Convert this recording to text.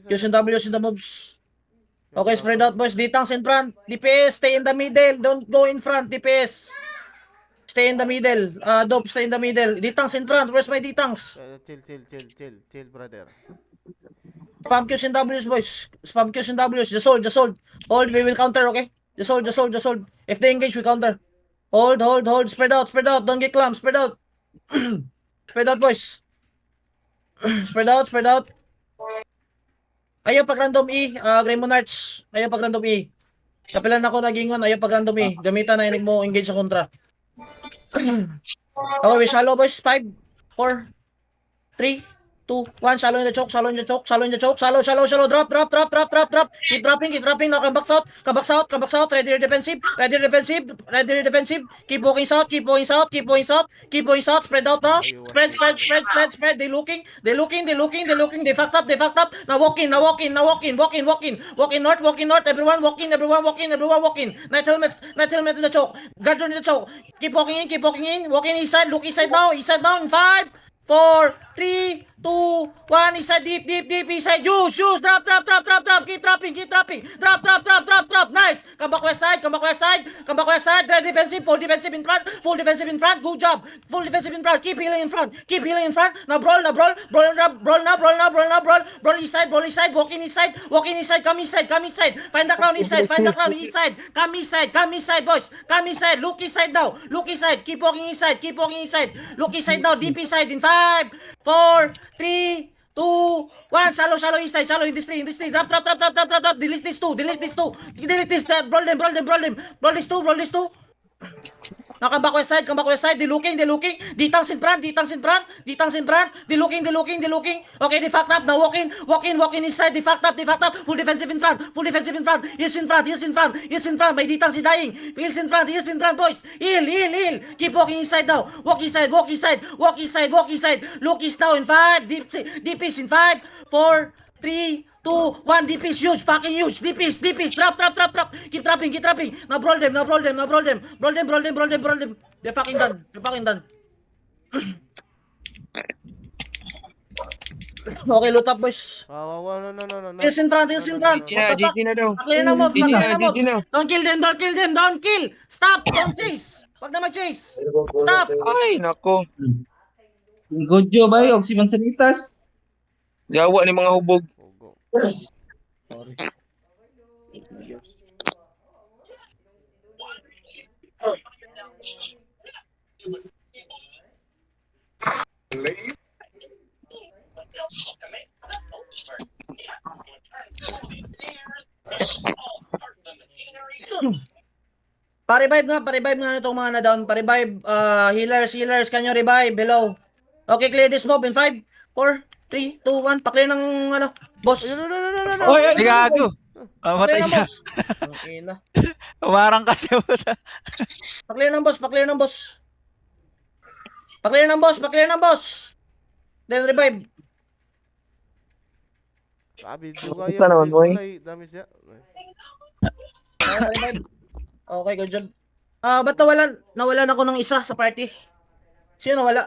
Using W, using the moves. Okay, spread out, boys. D-tanks in front. DPS, stay in the middle. Don't go in front, DPS. Stay in the middle. Dope, stay in the middle. D-tanks in front. Where's my D-tanks? Chill, brother. Spam Qs and Ws, boys. Spam Qs and Ws. Just hold, just hold. Hold, we will counter, okay? Just hold, just hold, just hold. If they engage, we counter. Hold, hold, hold. Spread out, spread out. Don't get clumped. Spread out. Spread out, boys. Spread out, spread out. Ayaw pag random E, Grey Monarchs. Ayaw pag random E. Kapilan ako nagingon, ayaw pag random E. Gamitan na inig mo, engage sa kontra. Okay, we shallow, boys. 5, 4, 3, 2, 1. Shallow in the choke, shallow in the choke, shallow in the choke. Shallow, shallow, shallow. Drop, drop, drop, drop, drop, drop. Keep dropping, keep dropping. Now come back south, come back south, come back south. Ready your defensive, ready your defensive, ready your defensive. Keep walking south, keep walking south, keep walking south, keep walking south. Spread out now. Spread, spread, spread, spread, spread. They looking, they looking, they looking, they looking. They fucked up, they fucked up. Now walk in, now walk in, now walk in, walk in, walk in. Walk in north, walk in north. Everyone walk in, everyone walk in, everyone walk in. Night helmet in the choke. Guard in the choke. Keep walking in, keep walking in. Walk in east side, look east side now, east side down. 5, 4, 3, 2, 1. Inside, deep, deep, deep. Inside. Use. Drop, drop, drop, drop, drop. Keep dropping, keep dropping. Drop, drop, drop, drop, drop. Nice. Come back west side, come back west side. Come back west side. Try defensive, full defensive in front. Full defensive in front. Good job. Full defensive in front. Keep healing in front. Keep healing in front. Now brawl, now brawl. Brawl now, brawl now, brawl now, brawl now, brawl. Brawl east side, brawl east side. Walk in east side. Walk in east side. Come east side, come east side. Find the crown east side. Find the crown east side. Come east side, come east side, boys. Come east side. Look east side now. Look east side. Keep walking east side. Keep walking east side. Look east side now. Deep east side in 5, 4, 3, 2, 1. Shallow, shallow east side. Shallow in this tree, in this tree. Drop, drop, drop, drop, drop, drop, drop. Delete this two. Delete this two. Delete this. Brawl them, brawl them, brawl them. Brawl this two, brawl this two. Now come back west side, come back west side. They looking, they looking. D-tanks in front, D-tanks in front, D-tanks in front. They looking, they looking, they looking. Okay, they fucked up. Now walk in, walk in, walk in inside. They fucked up, they fucked up. Full defensive in front, full defensive in front. Yes in front, yes in front, yes in front. My D-tanks is dying. Heals in front, yes in front, boys. Heal, heal, heal. Keep walking inside now. Walk inside, walk inside, walk inside, walk inside. Look east now in 5. Deep is in 5, 4, 3, 2, 1. DPs huge, fucking huge. DPs, drop, drop, drop, drop. Keep dropping, keep dropping. Now brawl them, now brawl them, now brawl them. Brawl them, brawl them, brawl them, brawl them. They're fucking done. They're fucking done. Okay, loot up, boys. No. Heels in front, heels in front. Yeah, What the fuck? GG na daw. Paklirin ng mobs, paklirin ng mobs. GG na. Don't kill them, don't kill them, don't kill. Stop, don't chase. Wag na mag-chase. Stop. Ay, nako. Good job ay og si Mansanitas. Gawa ni mga hubog. Sorry. Pa-revive nga itong mga na-down. Pa-revive, healers, can you revive below? Okay, clear this mob in 5, 4, 3, 2, 1. Pa-clear ng boss. No. Oy, Hindi gago. Mamatay Pa-clear ng siya. boss. Okay na. Umarang kasi. Pa-clear ng boss, pa-clear ng boss. Pa-clear ng boss, pa-clear ng boss. Then revive. Sabi, Ito naman, boy. Dami siya. Revive. Okay, good job. Ba't nawala ako ng isa sa party? Sino nawala?